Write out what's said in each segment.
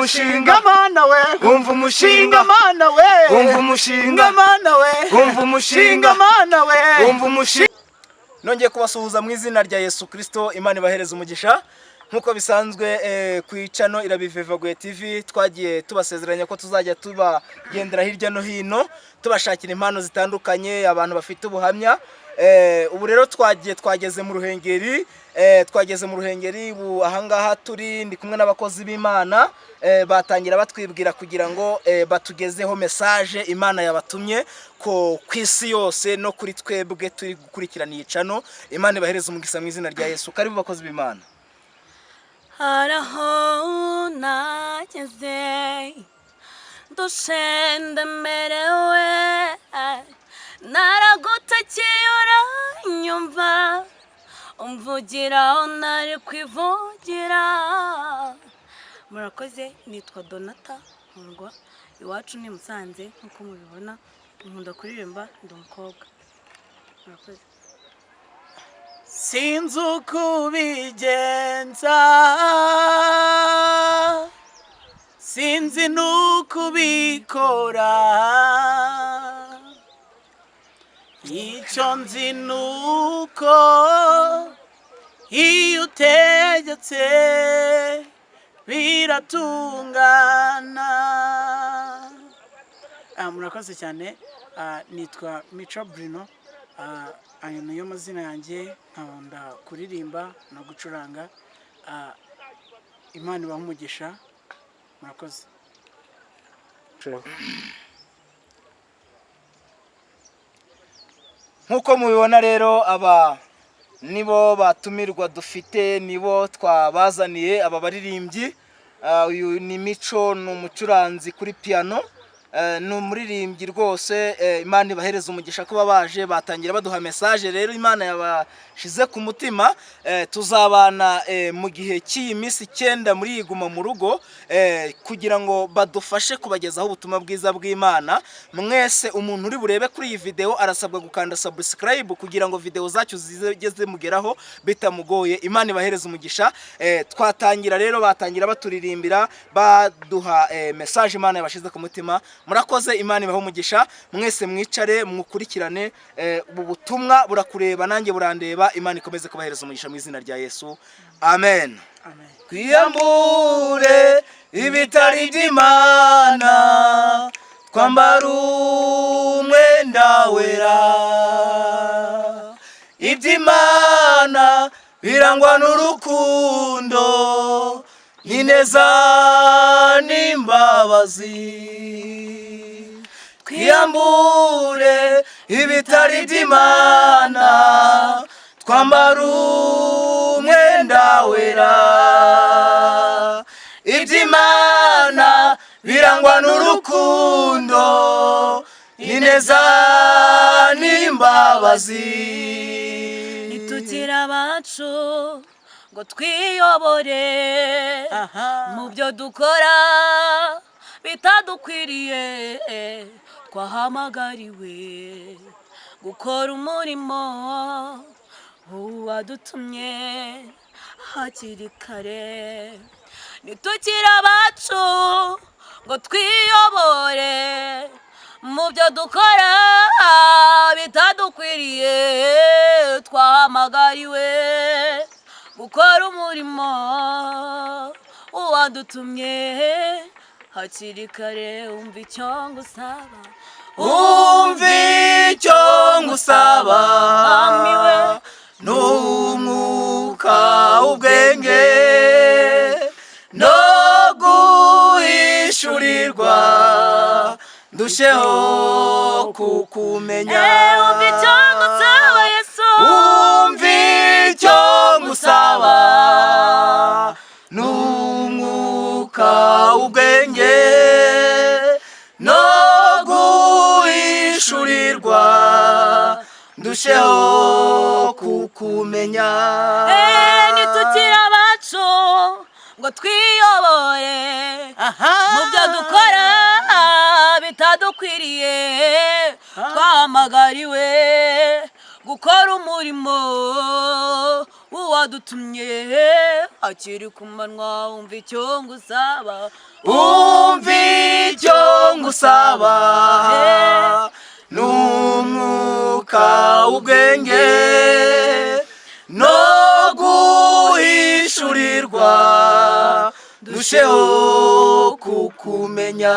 umushinga mana we, umva umushinga mana we, umva umushinga mana we, umva umushinga mana we, umva umushinga. Nongeye kubasuhuza mu izina rya Yesu Kristo, Imana ibahereza umugisha. Nkuko bisanzwe ku icano Irabivevaguye TV twagiye tubasezeranya ko tuzajya tubagendera hirya no hino tubashakira impano zitandukanye, abantu bafite ubuhamya. Ubu rero twageze mu Ruhengeri, ahangaha turi ndi kumwe n'abakozi b'Imana batangira batwibwira kugira ngo batugezeho message Imana yabatumye ko kwisi yose no kuri twebwe turi gukurikirana icano. Imana ibahereza umugisha mu izina rya Yesu. Karibu bakozi b'Imana. Haraho nageze dushende merewe, naragutakiye uranyumva, umvugiraho nari kwivugira. Murakoze, nitwa Donata Murwa, iwacu ni Musanze nkuko mubibona, nkunda kuririmba, ndi umukobwa. Murakoze. Sinzi uko ubigenza, sinzi n'uko ubikora, icyo nzi nuko iyo utegetse biratungana. Murakoze cyane. Nitwa Mico Bruno, ayo niyo mazina yanjye. Nkunda kuririmba no gucuranga. Imana ibahe umugisha. Murakoze. Nkuko mubibona rero, aba nibo batumirwa dufite, nibo twabazaniye aba baririmbyi. Uyu ni Mico, ni umucuranzi kuri piano, ni umuririmbyi rwose. Imana ibahereza umugisha kuba baje, batangira baduha message rero Imana yabashize ku mutima. Tuzabana mu gihe cy'iyi minsi 9 muri Iguma mu Rugo, kugira ngo badufashe kubagezaho ubutumwa bwiza bw'Imana. Mwese umuntu uri burebe kuri iyi video arasabwa gukanda subscribe kugira ngo video zacu zigeze mugeraho bitamugoye. Imana ibahereza umugisha. Twatangira rero, batangira baturirimbira baduha message Imana yabashize ku mutima. Murakoze, Imana ibahe umugisha. Mwese mwicare mukurikirane, ubu butumwa burakureba nanjye burandeba. Imana ikomeze kubahereza umugisha mu izina rya Yesu. Amen. Amen. Kwiyambure ibitari by'Imana, twambara umwenda wera. Iby'Imana birangwa n'urukundo, ineza n'imbabazi. Twiyambure ibitari by'Imana, twambara umwenda wera. Iby'Imana birangwa n'urukundo, ineza n'imbabazi. Nitugira abacu ngo twiyobore mu byo dukora bitadukwiriye, twahamagariwe gukora umurimo wadutumye hakiri kare. Nitugira abacu ngo twiyobore mu byo dukora bitadukwiriye, twahamagariwe gukora umurimo wadutumye hakiri kare. Umva icyo ngusaba, umva icyo ngusaba, n'umwuka w'ubwenge no guhishurirwa, ndusheho kukumenya. Umva icyo ngusaba Yesu, umva icyo ngusaba, n'umwuka w'ubwenge no guhishurirwa, ndusheho kukumenya. Nitugira abacu ngo twiyobore mu byo dukora bitadukwiriye, twahamagariwe gukora umurimo uwadutumye akiri ku manywa umva icyo ngusaba umva icyo ngusaba n'umwuka w'ubwenge no guhishurirwa dusheho kukumenya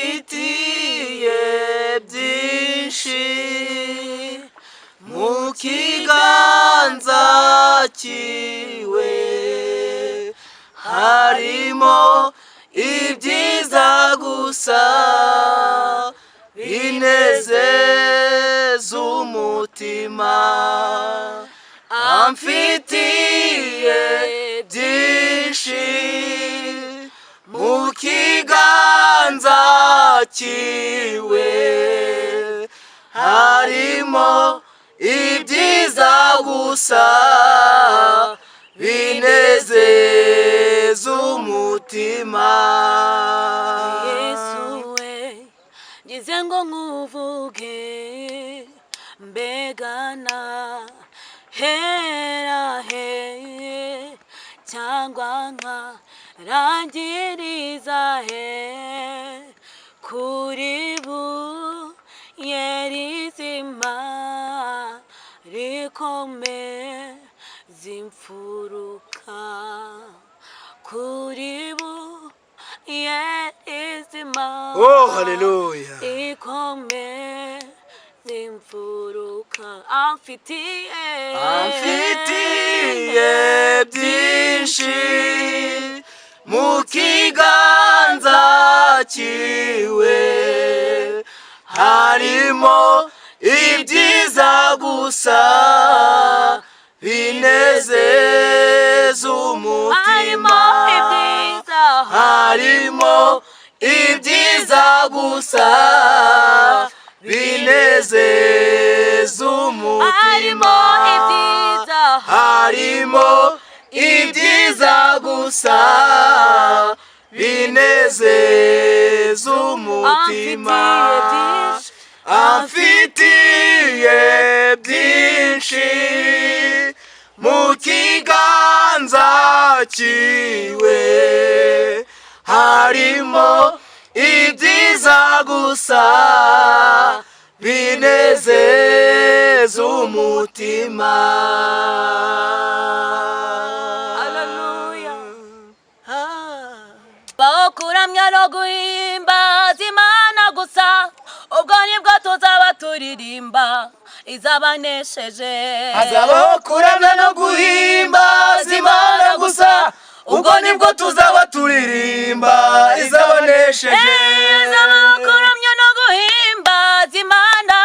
amfitiye byinshi mu kiganza cyiwe harimo ibyiza gusa binezeza umutima amfitiye byinshi mu kiganza cyiwe harimo ibyiza gusa binezeza umutima Yesu we ngize ngo nkuvuge mbegana hera he cyangwa nkarangiriza he kuri buyerizima rikomeza imfuruka kuri buyerizima oh haleluya rikomeza imfuruka amfitiye byinshi mu kiganza cyiwe harimo ibyiza gusa binezeza umutima harimo ibyiza gusa binezeza umutima harimo ibyiza gusa binezeza umutima amfitiye byinshi mu kiganza cyiwe harimo ibyiza gusa binezeza umutima Haleluya bakuramya no guhimbaza Imana gusa ubwo nibwo tuzaba turirimba izabanesheje hazabaho kuramya no guhimbaza Imana gusa ubwo nibwo tuzaba turirimba izabanesheje hazabaho kuramya no guhimbaza Imana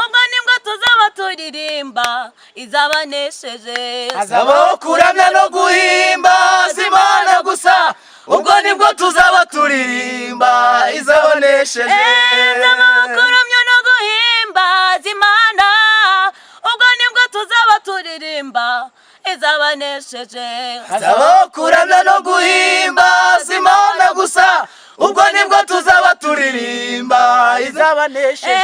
ubwo nibwo tuzaba turirimba izabanesheje hazabaho kuramya no guhimbaza Imana gusa ubwo nibwo tuzaba turirimba izabanesheje hazabaho kuramya no guhimbaza Imana ubwo nibwo tuzaba turirimba izabanesheje hazabaho kuramya no guhimbaza Imana gusa ubwo nibwo tuzaba turirimba izabanesheje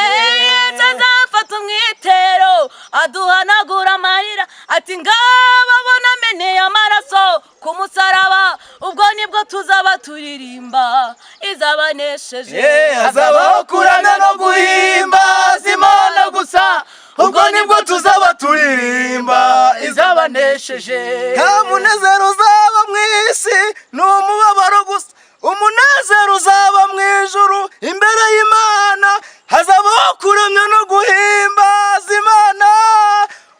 tuzafata umwitero aduhanagura amarira ati ngababona ameneye amaraso ku musaraba ubwo nibwo tuzaba turirimba izabanesheje hazabaho kuramya no guhimbaza Imana gusa ubwo nibwo tuzaba turirimba izabanesheje nta munezero uzaba mu isi ni umubabaro gusa umunezero uzaba mu ijuru imbere y'Imana hazabaho kuramya no guhimbaza Imana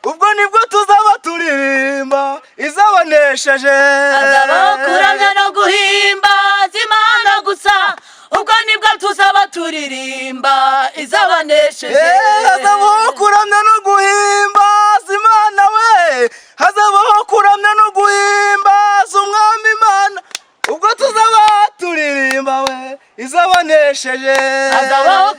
ubwo nibwo tuzaba turirimba izabanesheje hazabaho kuramya no guhimbaza Imana gusa ubwo nibwo tuzaba turirimba izabanesheje hazabaho kuramya no guhimbaza Imana we hazabaho kuramya no guhimbaza umwami Imana ubwo tuzaba turirimba we izabanesheje hazabaho